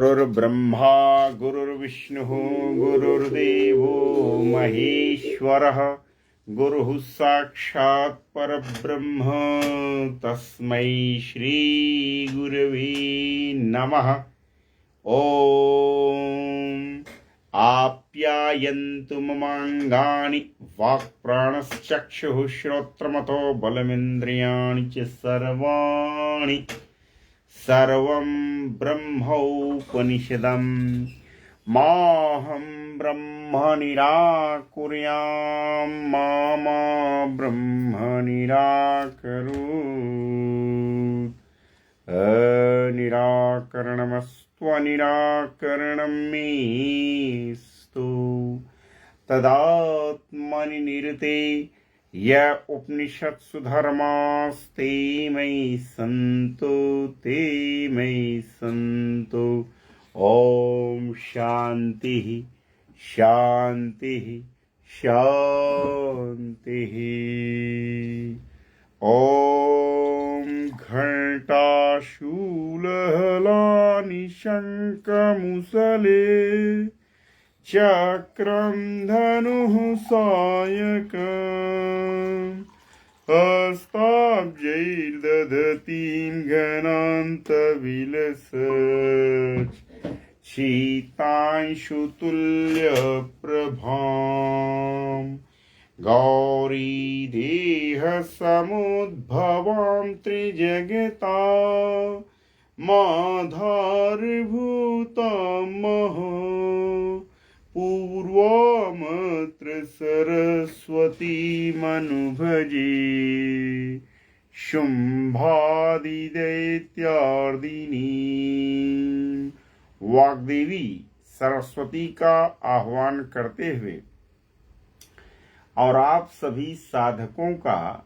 गुरुर्ब्रह्मा गुरुर्विष्णुः गुरुर्देवो महेश्वरः गुरुः साक्षात् परब्रह्म तस्मै श्री गुरवे नमः। ओम आप्यायन्तु ममाङ्गानि वाक्प्राणश्चक्षुः श्रोत्रमतो बलमिन्द्रियाणि च सर्वाणि सर्वं ब्रह्मोपनिषदं माहं ब्रह्म निराकुर्यां मा ब्रह्म निराकरोत्। अनिराकरणमस्त्वनिराकरणं मेस्तु तदात्मनि निरते य उपनिषत्सु धर्मास्ते मयि सन्तो ओम शांति शांति शांति। ओम घंटाशूलहलानि शंखमुसले चक्रं धनुः सायकम् हस्ताब्जैर्दधतीं घनान्तविलसत् शीतांशुतुल्यप्रभां गौरी देहसमुद्भवां त्रिजगता माधारभूतां महा पूर्वामत्र सरस्वतीमनुभजे शुंभादिदैत्यार्दिनी। वाग्देवी सरस्वती का आह्वान करते हुए और आप सभी साधकों का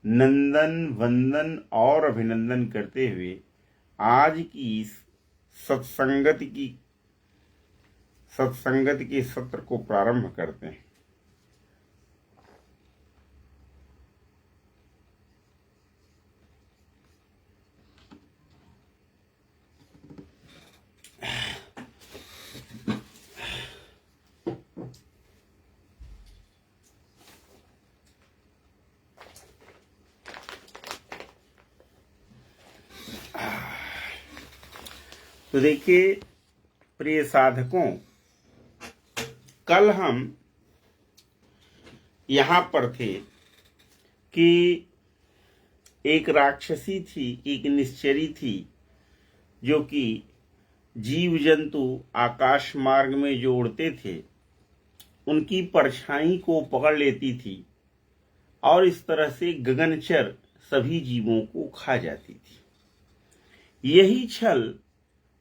नंदन वंदन और अभिनंदन करते हुए आज की इस सत्संगति के सत्र को प्रारंभ करते हैं। तो देखिए प्रिय साधकों, कल हम यहां पर थे कि एक राक्षसी थी, एक निश्चरी थी, जो कि जीव जंतु आकाश मार्ग में जो उड़ते थे उनकी परछाई को पकड़ लेती थी और इस तरह से गगनचर सभी जीवों को खा जाती थी। यही छल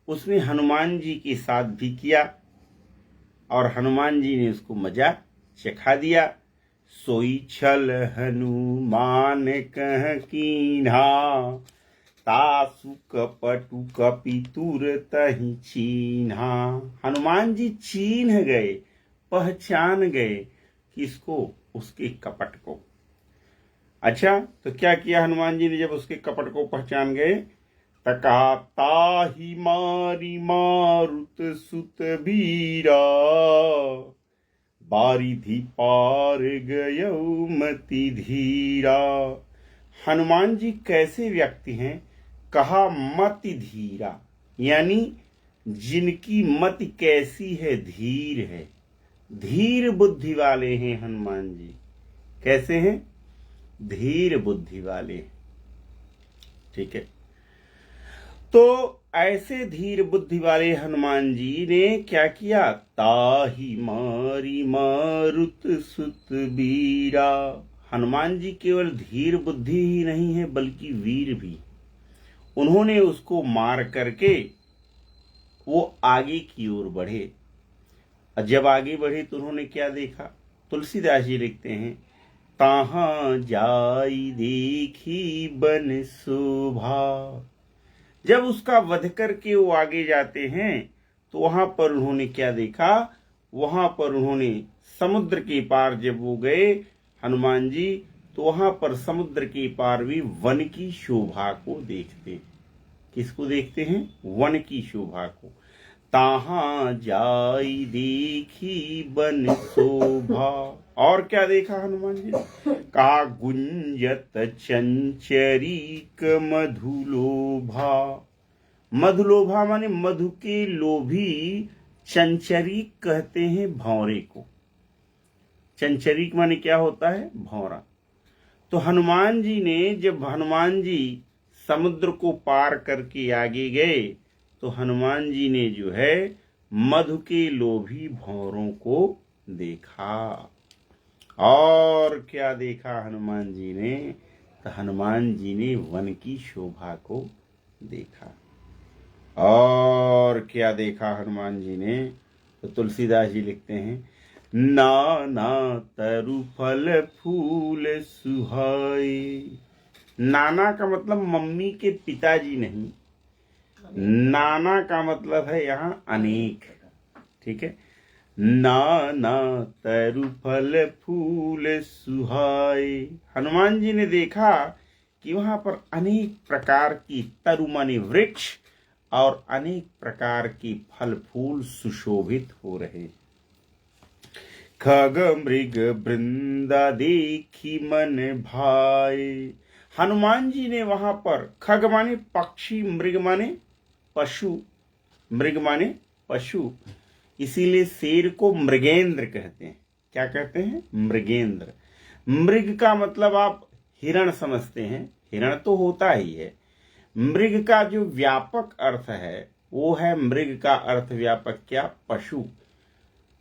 उसने हनुमान जी के साथ भी किया और हनुमान जी ने उसको मजा चखा दिया। सोई छल हनुमान कह कीन्हा तासु कपटु कपितुर तहि चीन्हा। हनुमान जी चीन्ह गए, पहचान गए किसको? उसके कपट को। अच्छा, तो क्या किया हनुमान जी ने जब उसके कपट को पहचान गए? तका ताहि मारी मारुत सुत बीरा बारिधि पार गयौ मति धीरा। हनुमान जी कैसे व्यक्ति हैं? कहा मति धीरा, यानी जिनकी मति कैसी है? धीर है, धीर बुद्धि वाले हैं हनुमान जी। कैसे हैं? धीर बुद्धि वाले। ठीक है, तो ऐसे धीर बुद्धि वाले हनुमान जी ने क्या किया? ताहि मारी मारुत सुत बीरा। हनुमान जी केवल धीर बुद्धि ही नहीं है बल्कि वीर भी। उन्होंने उसको मार करके वो आगे की ओर बढ़े। और जब आगे बढ़े तो उन्होंने क्या देखा? तुलसीदास जी लिखते हैं, ताहां जाई देखी बन शोभा। जब उसका वध करके वो आगे जाते हैं तो वहां पर उन्होंने क्या देखा? वहां पर उन्होंने समुद्र के पार जब वो गए हनुमान जी, तो वहां पर समुद्र के पार भी वन की शोभा को देखते। किसको देखते हैं? वन की शोभा को। ताहां जाई देखी बन शोभा। और क्या देखा हनुमान जी ने? कहा गुंजत चंचरीक मधुलोभा। मधुलोभा माने मधु के लोभी। चंचरीक कहते हैं भौरे को। चंचरीक माने क्या होता है? भौरा। तो हनुमान जी ने, जब हनुमान जी समुद्र को पार करके आगे गए तो हनुमान जी ने जो है मधु के लोभी भौरों को देखा। और क्या देखा हनुमान जी ने? तो हनुमान जी ने वन की शोभा को देखा। और क्या देखा हनुमान जी ने? तो तुलसीदास जी लिखते हैं, नाना तरु फल फूल सुहाए। नाना का मतलब मम्मी के पिताजी नहीं, नाना का मतलब है यहाँ अनेक। ठीक है, नाना तरु फल फूल सुहाए। हनुमान जी ने देखा कि वहां पर अनेक प्रकार की, तरु माने वृक्ष, और अनेक प्रकार की फल फूल सुशोभित हो रहे। खग मृग वृंदा देखी मन भाए। हनुमान जी ने वहां पर, खग माने पक्षी, मृग माने पशु, मृग माने पशु, इसीलिए शेर को मृगेंद्र कहते हैं। क्या कहते हैं? मृगेंद्र। मृग का मतलब आप हिरण समझते हैं, हिरण तो होता ही है। मृग का जो व्यापक अर्थ है वो है, मृग का अर्थ व्यापक क्या? पशु।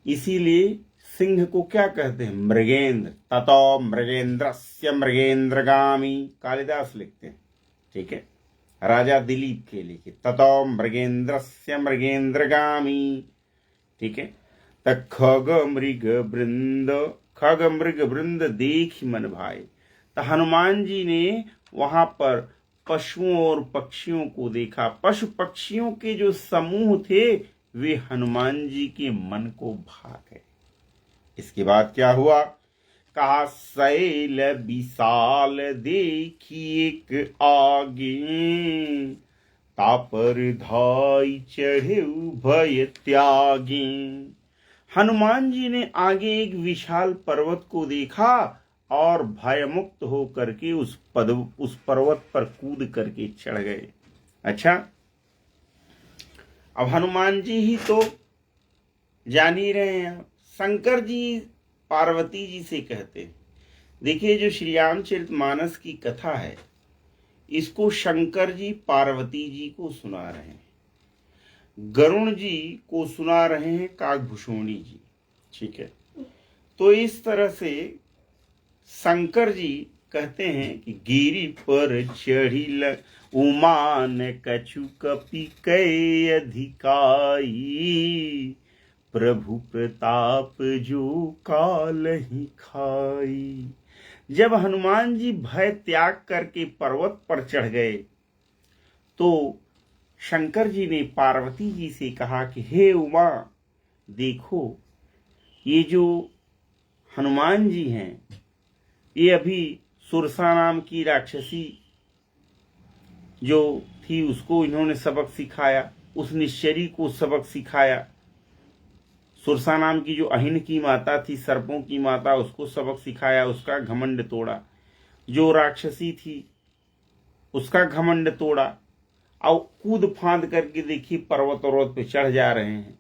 इसीलिए सिंह को क्या कहते हैं? मृगेंद्र। ततो मृगेंद्रस्य मृगेंद्रगामी, कालिदास लिखते हैं। ठीक है, राजा दिलीप के लिखे, ततो मृगेंद्रस्य मृगेंद्रगामी। ठीक है, तक खग मृग वृंद, खग मृग वृंद देख मन भाई। तो हनुमान जी ने वहां पर पशुओं और पक्षियों को देखा। पशु पक्षियों के जो समूह थे वे हनुमान जी के मन को भा गए। इसके बाद क्या हुआ? कहा शैल विशाल देखी एक आगे, तापर धाई चढ़े भय त्यागे। हनुमान जी ने आगे एक विशाल पर्वत को देखा और भयमुक्त होकर के उस पर्वत पर कूद करके चढ़ गए। अच्छा, अब हनुमान जी ही तो जान ही रहे हैं, शंकर जी पार्वती जी से कहते हैं। देखिए, जो श्री रामचरितमानस की कथा है इसको शंकर जी पार्वती जी को सुना रहे हैं, गरुण जी को सुना रहे हैं काकभूषणी जी। ठीक है, तो इस तरह से शंकर जी कहते हैं कि गिरि पर चढ़ी उमान कछु कपि कै अधिकाई, प्रभु प्रताप जो काल ही खाई। जब हनुमान जी भय त्याग करके पर्वत पर चढ़ गए तो शंकर जी ने पार्वती जी से कहा कि हे उमा, देखो ये जो हनुमान जी हैं ये अभी सुरसा नाम की राक्षसी जो थी उसको इन्होंने सबक सिखाया, उस निश्चरी को सबक सिखाया। सुरसा नाम की जो अहिन की माता थी, सर्पों की माता, उसको सबक सिखाया, उसका घमंड तोड़ा। जो राक्षसी थी उसका घमंड तोड़ा। और कूद फांद करके देखिए पर्वत पर्वत पे चढ़ जा रहे हैं।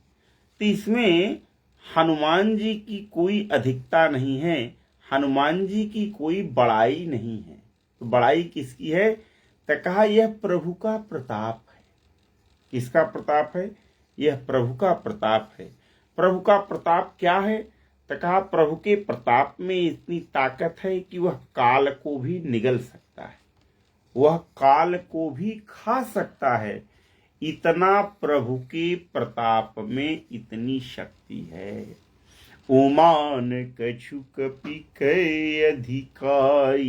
तो इसमें हनुमान जी की कोई अधिकता नहीं है, हनुमान जी की कोई बड़ाई नहीं है। तो बड़ाई किसकी है? तो कहा यह प्रभु का प्रताप है। किसका प्रताप है? यह प्रभु का प्रताप है। प्रभु का प्रताप क्या है? तो कहा प्रभु के प्रताप में इतनी ताकत है कि वह काल को भी निगल सकता है, वह काल को भी खा सकता है। इतना प्रभु के प्रताप में इतनी शक्ति है। उमान कछु कपि कै अधिकाई,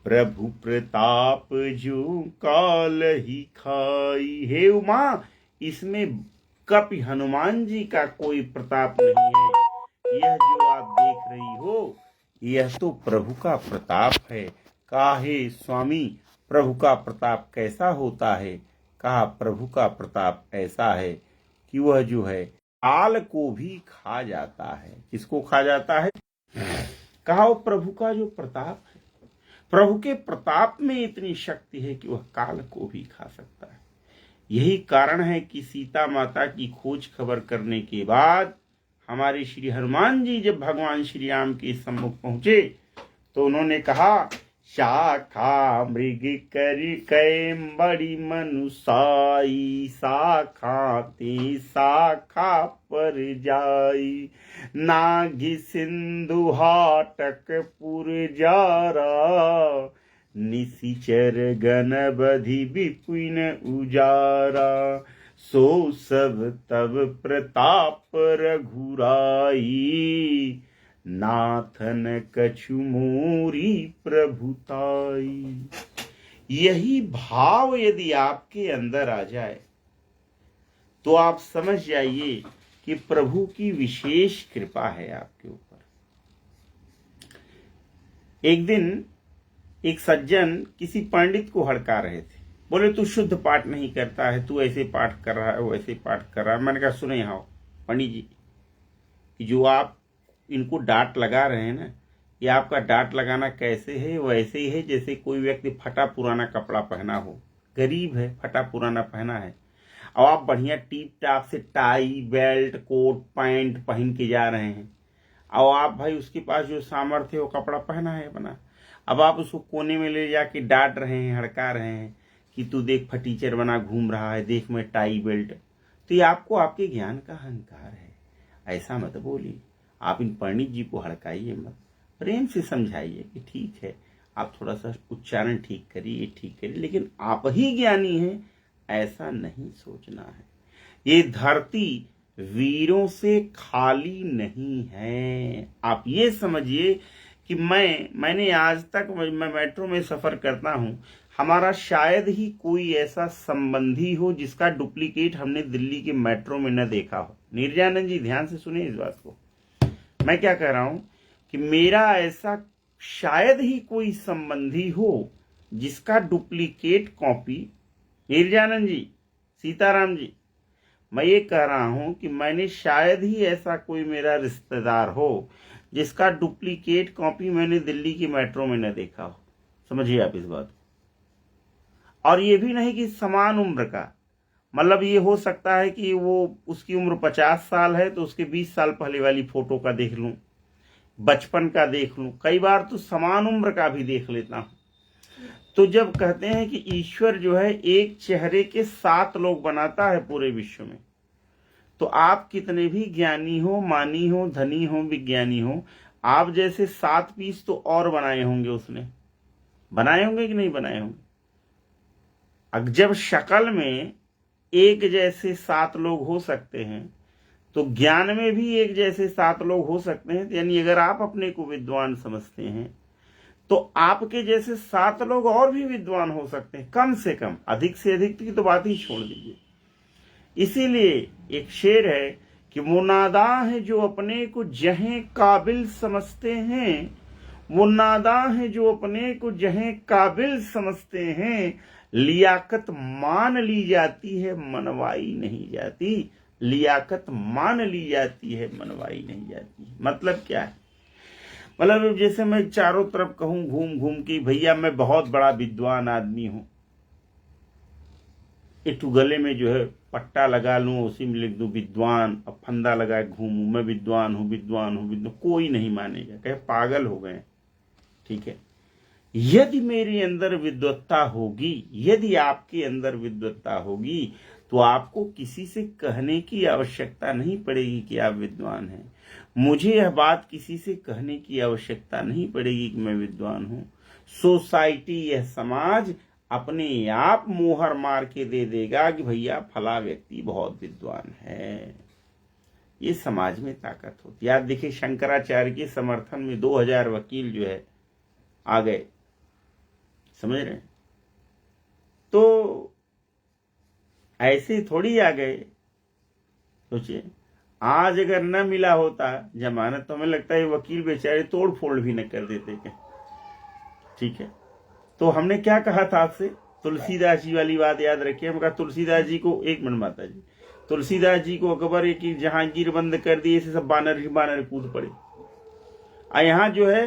प्रभु प्रताप जो काल ही खाई। हे उमा, इसमें कपि हनुमान जी का कोई प्रताप नहीं है। यह जो आप देख रही हो यह तो प्रभु का प्रताप है। काहे स्वामी, प्रभु का प्रताप कैसा होता है? कहा प्रभु का प्रताप ऐसा है कि वह जो है काल को भी खा जाता है। किसको खा जाता है? कहा वो प्रभु का जो प्रताप है, प्रभु के प्रताप में इतनी शक्ति है कि वह काल को भी खा सकता है। यही कारण है कि सीता माता की खोज खबर करने के बाद हमारे श्री हनुमान जी जब भगवान श्री राम के सम्मुख पहुंचे तो उन्होंने कहा, शाखा मृग कर कै बड़ी मनुसाई, शाखा ते शाखा पर जाई, नाघि सिंधु हाटक पुर जारा, निशिचर गण बधि विपिन उजारा, सो सब तब प्रताप रघुराई, नाथन कछु मोरी प्रभुताई। यही भाव यदि आपके अंदर आ जाए तो आप समझ जाइए कि प्रभु की विशेष कृपा है आपके ऊपर। एक दिन एक सज्जन किसी पंडित को हड़का रहे थे, बोले तू शुद्ध पाठ नहीं करता है, तू ऐसे पाठ कर रहा है, वैसे पाठ कर रहा है। मैंने कहा सुने यहाँ पंडित जी, कि जो आप इनको डांट लगा रहे हैं ना, ये आपका डांट लगाना कैसे है? वैसे ही है जैसे कोई व्यक्ति फटा पुराना कपड़ा पहना हो, गरीब है, फटा पुराना पहना है, और आप बढ़िया टीप टाप से टाई बेल्ट कोट पैंट पहन के जा रहे हैं, और आप भाई उसके पास जो सामर्थ्य है वो कपड़ा पहना है बना, अब आप उसको कोने में ले जाके डांट रहे हैं, हड़का रहे हैं कि तू देख फटीचर बना घूम रहा है, देख मैं टाई बेल्ट। तो ये आपको आपके ज्ञान का अहंकार है। ऐसा मत बोलिए। आप इन पंडित जी को हड़काइए मत, प्रेम से समझाइए कि ठीक है, आप थोड़ा सा उच्चारण ठीक करिए, ठीक करिए, लेकिन आप ही ज्ञानी हैं ऐसा नहीं सोचना है। ये धरती वीरों से खाली नहीं है। आप ये समझिए कि मैंने आज तक, मैं मेट्रो में सफर करता हूं, हमारा शायद ही कोई ऐसा संबंधी हो जिसका डुप्लीकेट हमने दिल्ली के मेट्रो में न देखा हो। निर्जानंद जी ध्यान से सुनिए इस बात को। मैं क्या कह रहा हूं कि मेरा ऐसा शायद ही कोई संबंधी हो जिसका डुप्लीकेट कॉपी, निर्जानंद जी, सीताराम जी, मैं ये कह रहा हूं कि मैंने शायद ही ऐसा कोई मेरा रिश्तेदार हो जिसका डुप्लीकेट कॉपी मैंने दिल्ली की मेट्रो में न देखा हो। समझिए आप इस बात को। और ये भी नहीं कि समान उम्र का, मतलब ये हो सकता है कि वो उसकी उम्र 50 साल है तो उसके 20 साल पहले वाली फोटो का देख लूं, बचपन का देख लूं, कई बार तो समान उम्र का भी देख लेता हूं। तो जब कहते हैं कि ईश्वर जो है एक चेहरे के 7 लोग बनाता है पूरे विश्व में, तो आप कितने भी ज्ञानी हो, मानी हो, धनी हो, विज्ञानी हो, आप जैसे 7 पीस तो और बनाए होंगे, उसने बनाए होंगे कि नहीं बनाए होंगे। अब जब शक्ल में एक जैसे 7 लोग हो सकते हैं तो ज्ञान में भी एक जैसे 7 लोग हो सकते हैं। यानी अगर आप अपने को विद्वान समझते हैं तो आपके जैसे 7 लोग और भी विद्वान हो सकते हैं, कम से कम। अधिक से अधिक की तो बात ही छोड़ दीजिए। इसीलिए एक शेर है कि वो नादा है जो अपने को जहें काबिल समझते हैं, वो नादा है जो अपने को जहें काबिल समझते हैं, लियाकत मान ली जाती है मनवाई नहीं जाती, लियाकत मान ली जाती है मनवाई नहीं जाती। मतलब क्या है? मतलब जैसे मैं चारों तरफ कहूं घूम घूम के भैया मैं बहुत बड़ा विद्वान आदमी हूं, एक गले में जो है पट्टा लगा लूं, उसी में लिख दूं विद्वान, अब फंदा लगाए घूमूं मैं विद्वान हूं विद्वान हूं विद्वान, कोई नहीं मानेगा, कहे पागल हो गए। ठीक है, यदि मेरे अंदर विद्वत्ता होगी, यदि आपके अंदर विद्वत्ता होगी तो आपको किसी से कहने की आवश्यकता नहीं पड़ेगी कि आप विद्वान हैं। मुझे यह बात किसी से कहने की आवश्यकता नहीं पड़ेगी कि मैं विद्वान हूं। सोसाइटी, यह समाज अपने आप मोहर मार के दे देगा कि भैया फला व्यक्ति बहुत विद्वान है। ये समाज में ताकत होती है। आप देखिए शंकराचार्य के समर्थन में 2000 वकील जो है आ गए, समझ रहे हैं? तो ऐसे थोड़ी आ गए। सोचिए आज अगर न मिला होता जमानत तो हमें लगता है वकील बेचारे तोड़ फोड़ भी न कर देते क्या। ठीक है, तो हमने क्या कहा था आपसे, तुलसीदास जी वाली बात याद रखिए। हम कहा तुलसीदास जी को, एक मिनट माता जी, तुलसीदास जी को अकबर की जहांगीर बंद कर दिए, ऐसे सब बानर ही बानर कूद पड़े। यहाँ जो है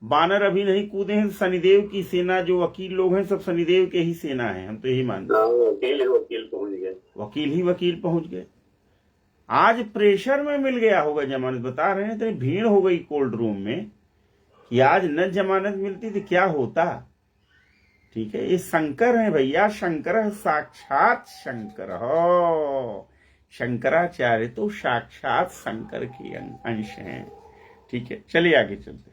बानर अभी नहीं कूदे हैं, शनिदेव की सेना, जो वकील लोग हैं सब शनिदेव के ही सेना है, हम तो यही मानते हैं। वकील पहुंच गए, वकील ही वकील पहुंच गए। आज प्रेशर में मिल गया होगा जमानत, बता रहे हैं इतनी भीड़ हो गई कोर्ट रूम में कि आज न जमानत मिलती तो क्या होता। ठीक है, ये शंकर है भैया, शंकर साक्षात शंकर हो, शंकराचार्य तो साक्षात शंकर के अंश हैं। ठीक है, चलिए आगे चलते।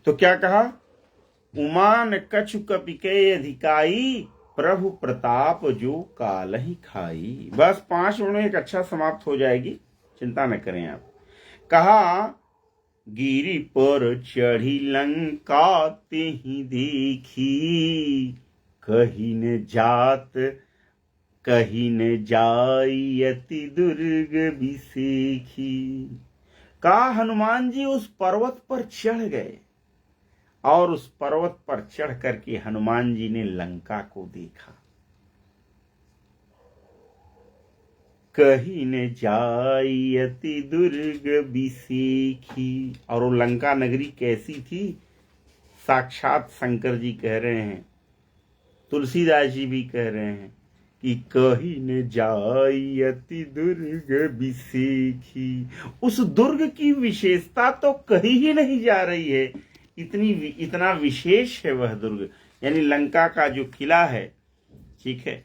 तो क्या कहा, उमान कछु कपिके अधिकाई, प्रभु प्रताप जो काल ही खाई। बस 5 मिनट में एक अच्छा समाप्त हो जाएगी, चिंता न करें आप। कहा, गिरी पर चढ़ी लंका ते ही देखी, कहीं न जात कहीं न जाई, अति दुर्ग बिसेखी। कहा, हनुमान जी उस पर्वत पर चढ़ गए और उस पर्वत पर चढ़ करके हनुमान जी ने लंका को देखा। कहीं न जाई अति दुर्ग बिसेखी। और वो लंका नगरी कैसी थी, साक्षात शंकर जी कह रहे हैं, तुलसीदास जी भी कह रहे हैं कि कहीं न जाई अति दुर्ग बिसेखी। उस दुर्ग की विशेषता तो कहीं ही नहीं जा रही है, इतना विशेष है वह दुर्ग। यानी लंका का जो किला है, ठीक है,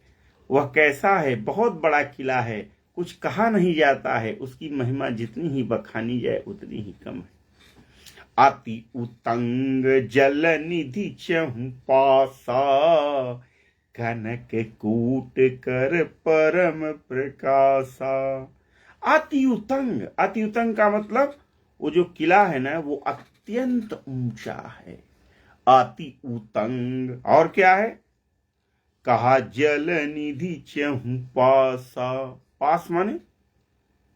वह कैसा है, बहुत बड़ा किला है, कुछ कहा नहीं जाता है। उसकी महिमा जितनी ही बखानी जाए उतनी ही कम है। अति उतंग जल निधि चहु पासा, कनक कूट कर परम प्रकाशा। अति उतंग, अति उतंग का मतलब वो जो किला है ना वो अत्यंत ऊंचा है, अति उतंग। और क्या है, कहा जल निधि चहु पासा, पास माने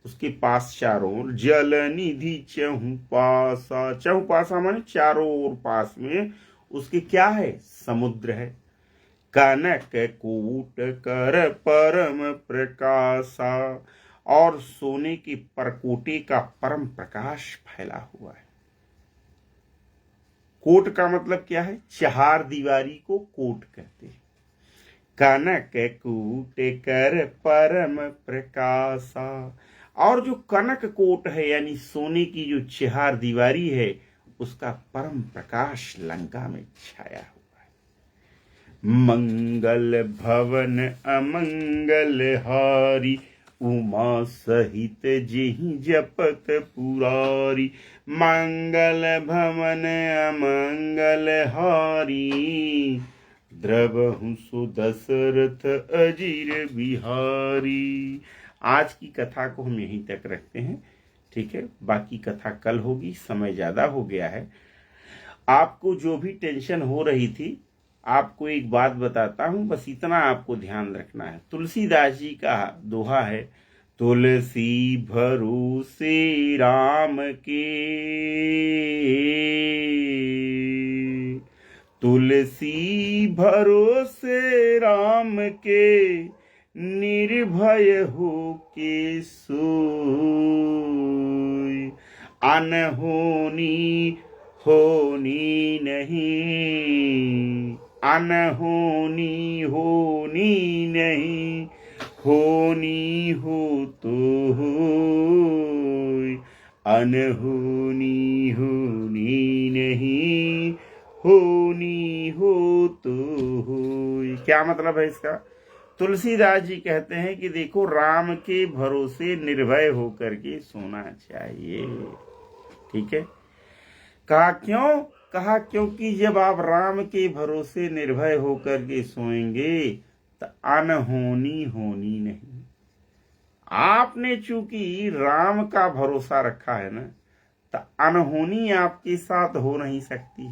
उसके पास चारों ओर, जल निधि चहु पासा, चहु पासा माने चारों ओर पास में उसके क्या है, समुद्र है। कनक कूट कर परम प्रकाशा, और सोने की परकोटे का परम प्रकाश फैला हुआ है। कोट का मतलब क्या है, चार दीवारी को कोट कहते हैं। कनक कूट कर परम प्रकाशा, और जो कनक कोट है यानी सोने की जो चार दीवारी है उसका परम प्रकाश लंका में छाया हुआ है। मंगल भवन अमंगल हारी, उमा सहित जेहि जपत पुरारी। मंगल भवन अमंगल हारी, द्रवहु सुदशरथ अजीर बिहारी। आज की कथा को हम यहीं तक रखते हैं, ठीक है, बाकी कथा कल होगी, समय ज्यादा हो गया है। आपको जो भी टेंशन हो रही थी, आपको एक बात बताता हूं, बस इतना आपको ध्यान रखना है। तुलसीदास जी का दोहा है, तुलसी भरोसे राम के, तुलसी भरोसे राम के, निर्भय हो के सोई। अनहोनी होनी नहीं, अनहोनी होनी नहीं, होनी हो तो होई। अनहोनी होनी नहीं, होनी हो तो होई। क्या मतलब है इसका, तुलसीदास जी कहते हैं कि देखो राम के भरोसे निर्भय होकर के सोना चाहिए, ठीक है। कहा क्यों, कहा क्योंकि जब आप राम के भरोसे निर्भय होकर के सोएंगे तो अनहोनी होनी नहीं। आपने चूंकि राम का भरोसा रखा है ना, तो अनहोनी आपके साथ हो नहीं सकती।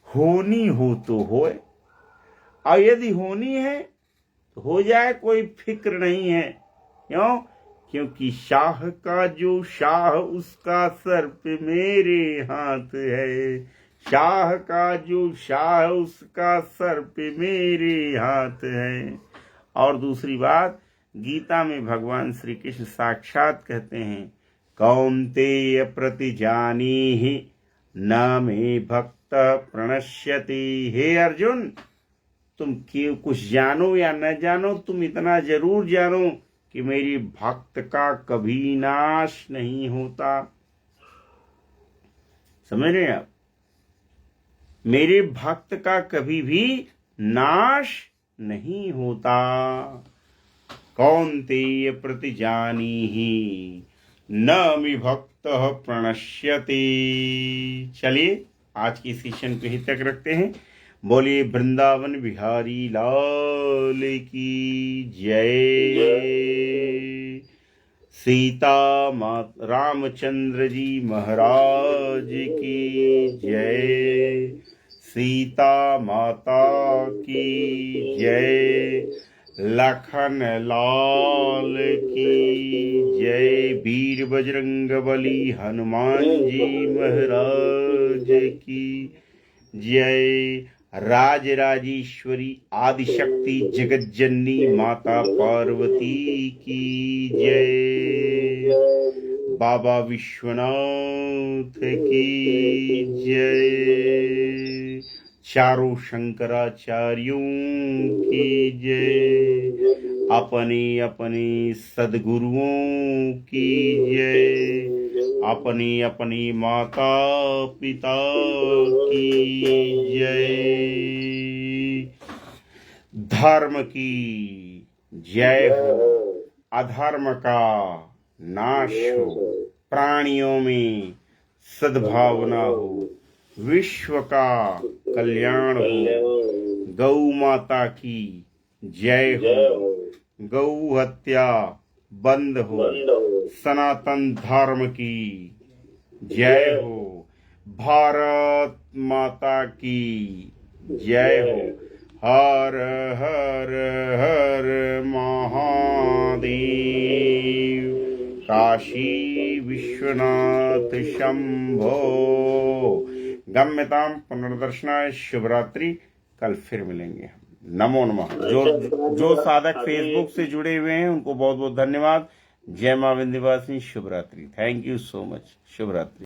होनी हो तो होए, और यदि होनी है तो हो जाए, कोई फिक्र नहीं है। क्यों, क्योंकि शाह का जो शाह उसका सर पे मेरे हाथ है। शाह का जो शाह उसका सर पे मेरे हाथ है। और दूसरी बात, गीता में भगवान श्री कृष्ण साक्षात कहते हैं, कौन्तेय प्रतिजानीहि न मे भक्त प्रणश्यति। हे अर्जुन, तुम क्यों कुछ जानो या न जानो, तुम इतना जरूर जानो कि मेरी भक्त का कभी नाश नहीं होता। समझ रहे हैं आप? मेरे भक्त का कभी भी नाश नहीं होता। कौन्तेय प्रतिजानीहि न मे भक्त प्रणश्यति। चलिए आज की सेशन को यहीं तक रखते हैं। बोलिए वृंदावन बिहारी लाल की जय। सीता माता रामचंद्र जी महाराज की जय। सीता माता की जय। लखन लाल की जय। वीर बजरंगबली हनुमान जी महाराज की जय। राजराजेश्वरी आदिशक्ति जगज्जननी माता पार्वती की जय। बाबा विश्वनाथ की जय। चारों शंकराचार्यों की जय। अपने अपने सद्गुरुओं की जय। अपनी अपनी माता पिता की जय। धर्म की जय हो। अधर्म का नाश हो। प्राणियों में सद्भावना हो। विश्व का कल्याण हो। गौ माता की जय हो। गौ हत्या बंद हो। सनातन धर्म की जय हो। भारत माता की जय हो। हर हर हर महादेव। काशी विश्वनाथ शंभो। गम्यताम पुनर्दर्शनाय। शुभरात्रि। कल फिर मिलेंगे। नमो नमः। जो साधक फेसबुक से जुड़े हुए हैं उनको बहुत बहुत धन्यवाद। जय मां विंध्यवासिनी। शुभरात्रि। Thank you so much. शुभरात्रि।